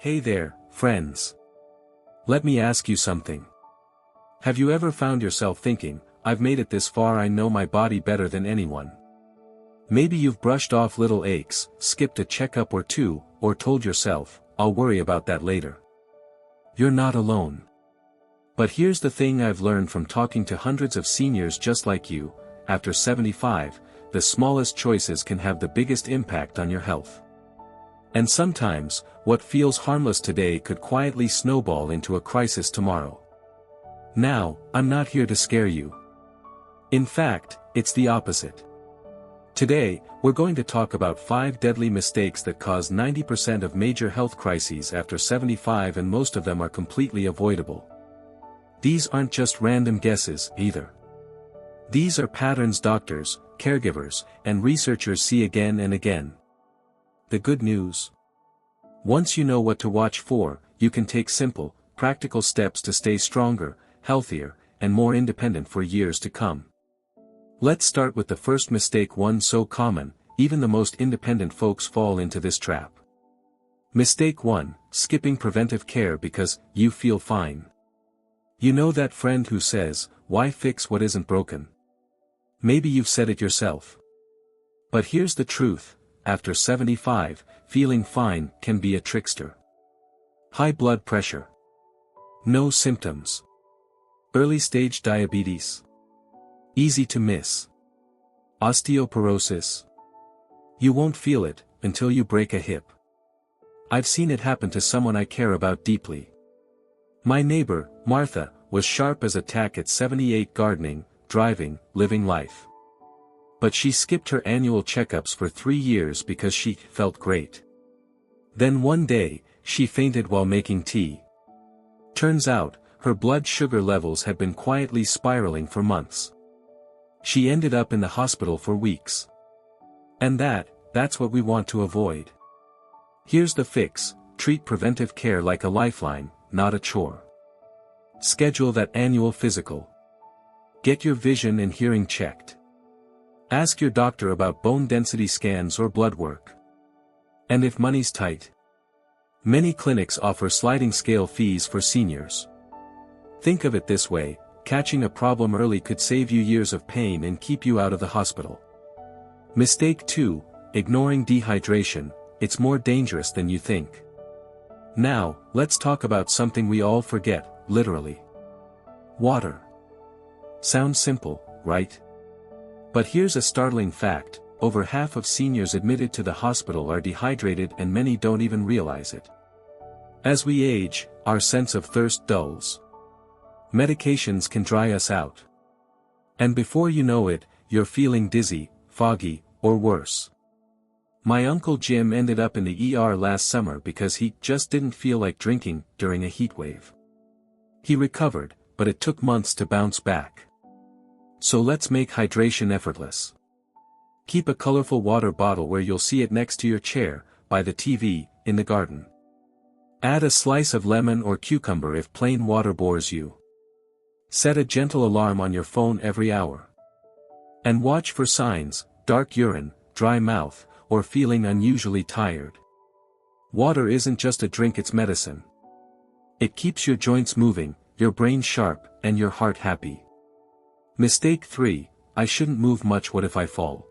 Hey there, friends. Let me ask you something. Have you ever found yourself thinking, I've made it this far, I know my body better than anyone? Maybe you've brushed off little aches, skipped a checkup or two, or told yourself, I'll worry about that later. You're not alone. But here's the thing I've learned from talking to hundreds of seniors just like you: after 75, the smallest choices can have the biggest impact on your health. And sometimes, what feels harmless today could quietly snowball into a crisis tomorrow. Now, I'm not here to scare you. In fact, it's the opposite. Today, we're going to talk about 5 deadly mistakes that cause 90% of major health crises after 75, and most of them are completely avoidable. These aren't just random guesses, either. These are patterns doctors, caregivers, and researchers see again and again. The good news? Once you know what to watch for, you can take simple, practical steps to stay stronger, healthier, and more independent for years to come. Let's start with the first mistake, one so common, even the most independent folks fall into this trap. Mistake 1: skipping preventive care because you feel fine. You know that friend who says, why fix what isn't broken? Maybe you've said it yourself. But here's the truth: after 75, feeling fine can be a trickster. High blood pressure. No symptoms. Early stage diabetes. Easy to miss. Osteoporosis. You won't feel it until you break a hip. I've seen it happen to someone I care about deeply. My neighbor, Martha, was sharp as a tack at 78, gardening, driving, living life. But she skipped her annual checkups for 3 years because she felt great. Then one day, she fainted while making tea. Turns out, her blood sugar levels had been quietly spiraling for months. She ended up in the hospital for weeks. And that's what we want to avoid. Here's the fix: treat preventive care like a lifeline, not a chore. Schedule that annual physical. Get your vision and hearing checked. Ask your doctor about bone density scans or blood work. And if money's tight, many clinics offer sliding scale fees for seniors. Think of it this way: catching a problem early could save you years of pain and keep you out of the hospital. Mistake 2: ignoring dehydration. It's more dangerous than you think. Now, let's talk about something we all forget, literally. Water. Sounds simple, right? But here's a startling fact: over half of seniors admitted to the hospital are dehydrated, and many don't even realize it. As we age, our sense of thirst dulls. Medications can dry us out. And before you know it, you're feeling dizzy, foggy, or worse. My Uncle Jim ended up in the ER last summer because he just didn't feel like drinking during a heat wave. He recovered, but it took months to bounce back. So let's make hydration effortless. Keep a colorful water bottle where you'll see it next to your chair, by the TV, in the garden. Add a slice of lemon or cucumber if plain water bores you. Set a gentle alarm on your phone every hour. And watch for signs: dark urine, dry mouth, or feeling unusually tired. Water isn't just a drink, it's medicine. It keeps your joints moving, your brain sharp, and your heart happy. Mistake 3: I shouldn't move much, what if I fall?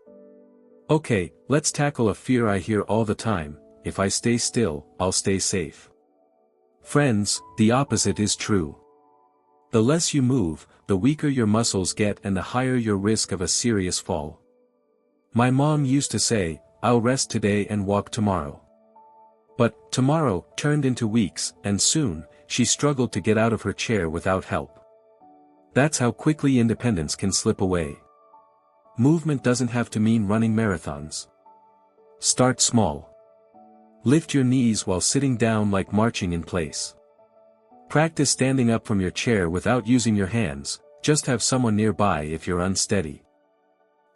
Okay, let's tackle a fear I hear all the time: if I stay still, I'll stay safe. Friends, the opposite is true. The less you move, the weaker your muscles get and the higher your risk of a serious fall. My mom used to say, I'll rest today and walk tomorrow. But tomorrow turned into weeks, and soon, she struggled to get out of her chair without help. That's how quickly independence can slip away. Movement doesn't have to mean running marathons. Start small. Lift your knees while sitting down, like marching in place. Practice standing up from your chair without using your hands, just have someone nearby if you're unsteady.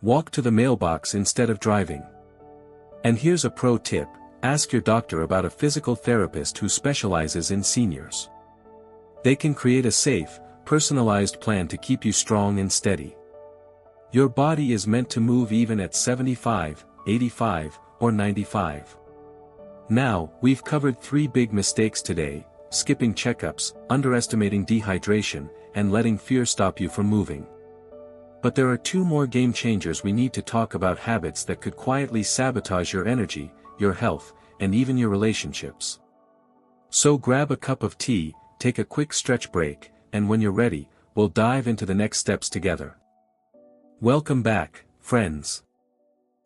Walk to the mailbox instead of driving. And here's a pro tip: ask your doctor about a physical therapist who specializes in seniors. They can create a safe, personalized plan to keep you strong and steady. Your body is meant to move even at 75, 85, or 95. Now, we've covered 3 big mistakes today: skipping checkups, underestimating dehydration, and letting fear stop you from moving. But there are 2 more game changers we need to talk about, habits that could quietly sabotage your energy, your health, and even your relationships. So grab a cup of tea, take a quick stretch break, and when you're ready, we'll dive into the next steps together. Welcome back, friends.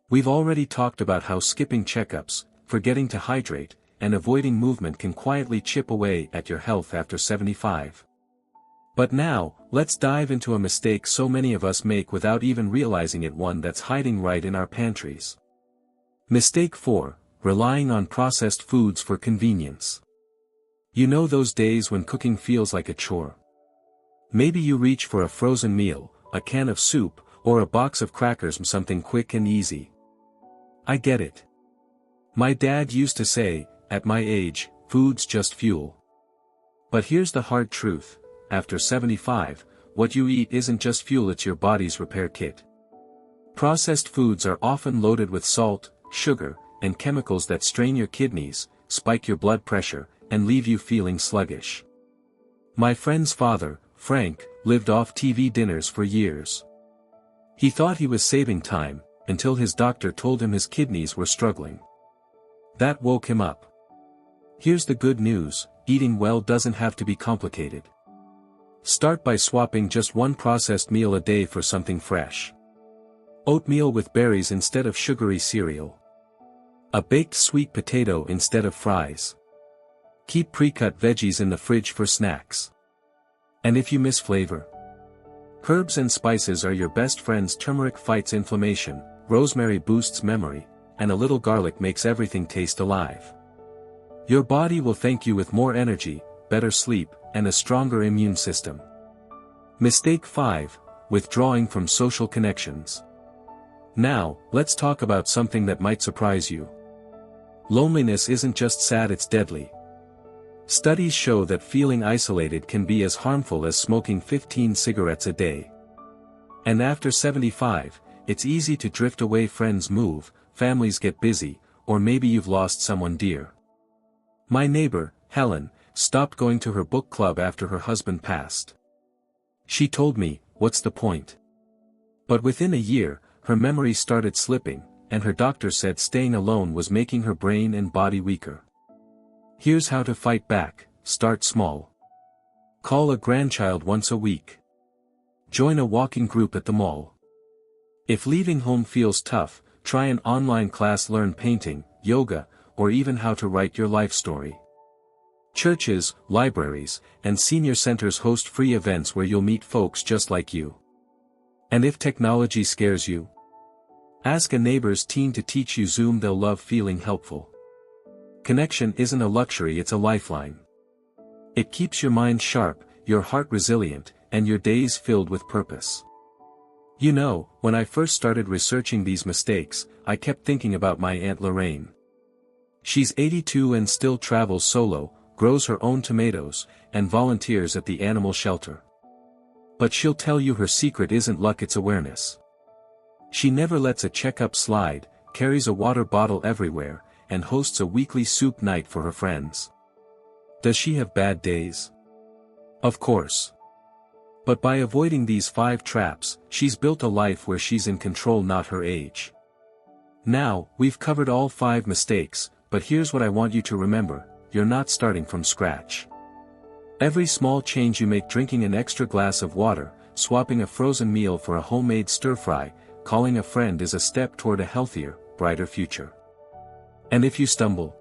We've already talked about how skipping checkups, forgetting to hydrate, and avoiding movement can quietly chip away at your health after 75. But now, let's dive into a mistake so many of us make without even realizing it, one that's hiding right in our pantries. Mistake 4, relying on processed foods for convenience. You know those days when cooking feels like a chore? Maybe you reach for a frozen meal, a can of soup, or a box of crackers, something quick and easy. I get it. My dad used to say, at my age, food's just fuel. But here's the hard truth: after 75, what you eat isn't just fuel, it's your body's repair kit. Processed foods are often loaded with salt, sugar, and chemicals that strain your kidneys, spike your blood pressure, and leave you feeling sluggish. My friend's father, Frank, lived off TV dinners for years. He thought he was saving time, until his doctor told him his kidneys were struggling. That woke him up. Here's the good news: eating well doesn't have to be complicated. Start by swapping just 1 processed meal a day for something fresh. Oatmeal with berries instead of sugary cereal. A baked sweet potato instead of fries. Keep pre-cut veggies in the fridge for snacks. And if you miss flavor, herbs and spices are your best friends. Turmeric fights inflammation, rosemary boosts memory, and a little garlic makes everything taste alive. Your body will thank you with more energy, better sleep, and a stronger immune system. Mistake 5, withdrawing from social connections. Now, let's talk about something that might surprise you. Loneliness isn't just sad, it's deadly. Studies show that feeling isolated can be as harmful as smoking 15 cigarettes a day. And after 75, it's easy to drift away. Friends move, families get busy, or maybe you've lost someone dear. My neighbor, Helen, stopped going to her book club after her husband passed. She told me, "What's the point?" But within a year, her memory started slipping, and her doctor said staying alone was making her brain and body weaker. Here's how to fight back: start small. Call a grandchild once a week. Join a walking group at the mall. If leaving home feels tough, try an online class, learn painting, yoga, or even how to write your life story. Churches, libraries, and senior centers host free events where you'll meet folks just like you. And if technology scares you, ask a neighbor's teen to teach you Zoom, they'll love feeling helpful. Connection isn't a luxury, it's a lifeline. It keeps your mind sharp, your heart resilient, and your days filled with purpose. You know, when I first started researching these mistakes, I kept thinking about my Aunt Lorraine. She's 82 and still travels solo, grows her own tomatoes, and volunteers at the animal shelter. But she'll tell you her secret isn't luck, it's awareness. She never lets a checkup slide, carries a water bottle everywhere, and hosts a weekly soup night for her friends. Does she have bad days? Of course. But by avoiding these 5 traps, she's built a life where she's in control, not her age. Now, we've covered all 5 mistakes, but here's what I want you to remember: you're not starting from scratch. Every small change you make, drinking an extra glass of water, swapping a frozen meal for a homemade stir-fry, calling a friend, is a step toward a healthier, brighter future. And if you stumble,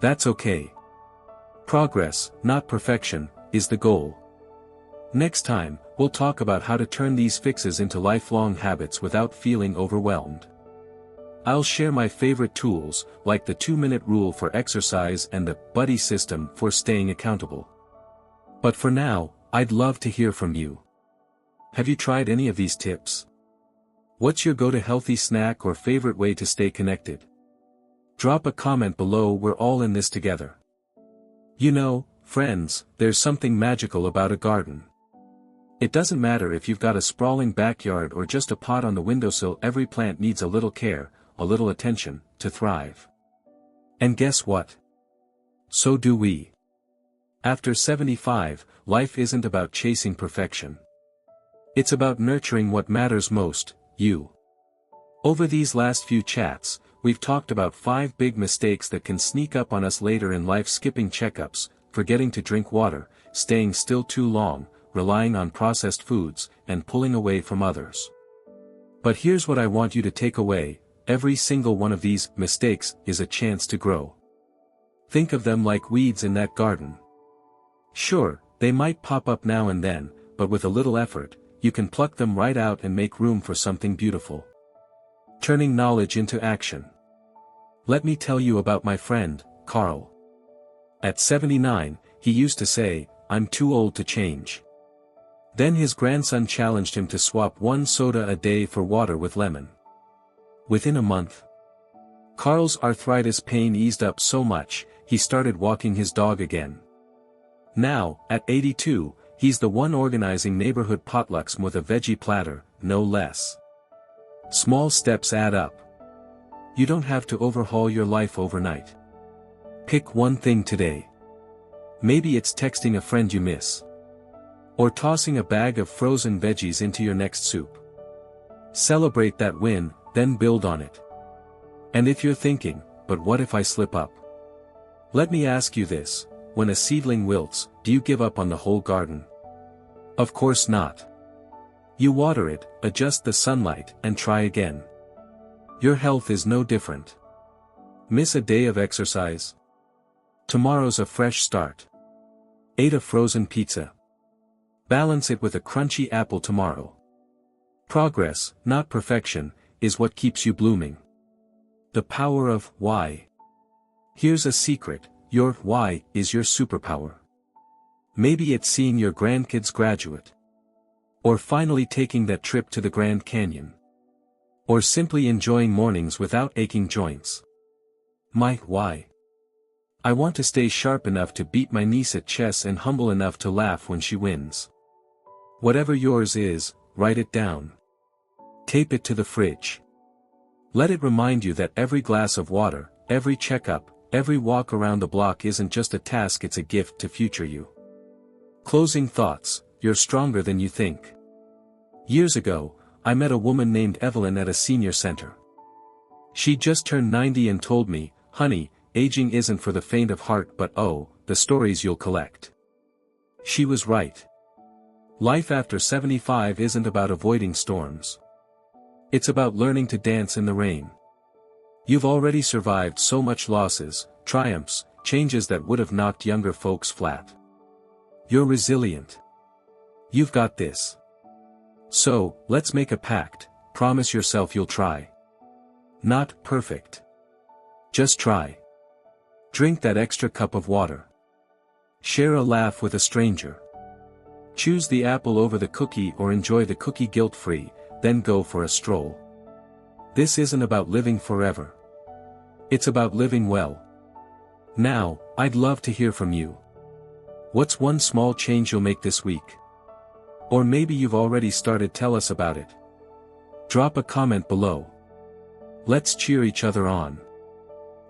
that's okay. Progress, not perfection, is the goal. Next time, we'll talk about how to turn these fixes into lifelong habits without feeling overwhelmed. I'll share my favorite tools, like the 2-minute rule for exercise and the buddy system for staying accountable. But for now, I'd love to hear from you. Have you tried any of these tips? What's your go-to healthy snack or favorite way to stay connected? Drop a comment below, we're all in this together. You know, friends, there's something magical about a garden. It doesn't matter if you've got a sprawling backyard or just a pot on the windowsill, every plant needs a little care, a little attention, to thrive. And guess what? So do we. After 75, life isn't about chasing perfection. It's about nurturing what matters most, you. Over these last few chats, we've talked about 5 big mistakes that can sneak up on us later in life: skipping checkups, forgetting to drink water, staying still too long, relying on processed foods, and pulling away from others. But here's what I want you to take away: every single one of these mistakes is a chance to grow. Think of them like weeds in that garden. Sure, they might pop up now and then, but with a little effort, you can pluck them right out and make room for something beautiful. Turning knowledge into action. Let me tell you about my friend, Carl. At 79, he used to say, "I'm too old to change." Then his grandson challenged him to swap 1 soda a day for water with lemon. Within a month, Carl's arthritis pain eased up so much, he started walking his dog again. Now, at 82, he's the one organizing neighborhood potlucks with a veggie platter, no less. Small steps add up. You don't have to overhaul your life overnight. Pick one thing today. Maybe it's texting a friend you miss. Or tossing a bag of frozen veggies into your next soup. Celebrate that win, then build on it. And if you're thinking, but what if I slip up? Let me ask you this: when a seedling wilts, do you give up on the whole garden? Of course not. You water it, adjust the sunlight, and try again. Your health is no different. Miss a day of exercise? Tomorrow's a fresh start. Ate a frozen pizza? Balance it with a crunchy apple tomorrow. Progress, not perfection, is what keeps you blooming. The power of why. Here's a secret: your why is your superpower. Maybe it's seeing your grandkids graduate. Or finally taking that trip to the Grand Canyon. Or simply enjoying mornings without aching joints. My why. I want to stay sharp enough to beat my niece at chess and humble enough to laugh when she wins. Whatever yours is, write it down. Tape it to the fridge. Let it remind you that every glass of water, every checkup, every walk around the block isn't just a task, it's a gift to future you. Closing thoughts: you're stronger than you think. Years ago, I met a woman named Evelyn at a senior center. She just turned 90 and told me, "Honey, aging isn't for the faint of heart, but oh, the stories you'll collect." She was right. Life after 75 isn't about avoiding storms. It's about learning to dance in the rain. You've already survived so much losses, triumphs, changes that would have knocked younger folks flat. You're resilient. You've got this. So, let's make a pact: promise yourself you'll try. Not perfect. Just try. Drink that extra cup of water. Share a laugh with a stranger. Choose the apple over the cookie or enjoy the cookie guilt-free, then go for a stroll. This isn't about living forever. It's about living well. Now, I'd love to hear from you. What's one small change you'll make this week? Or maybe you've already started. Tell us about it. Drop a comment below. Let's cheer each other on.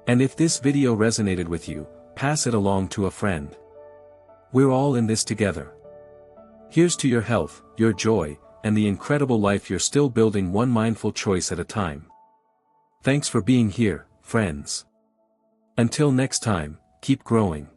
And if this video resonated with you, pass it along to a friend. We're all in this together. Here's to your health, your joy, and the incredible life you're still building, one mindful choice at a time. Thanks for being here, friends. Until next time, keep growing.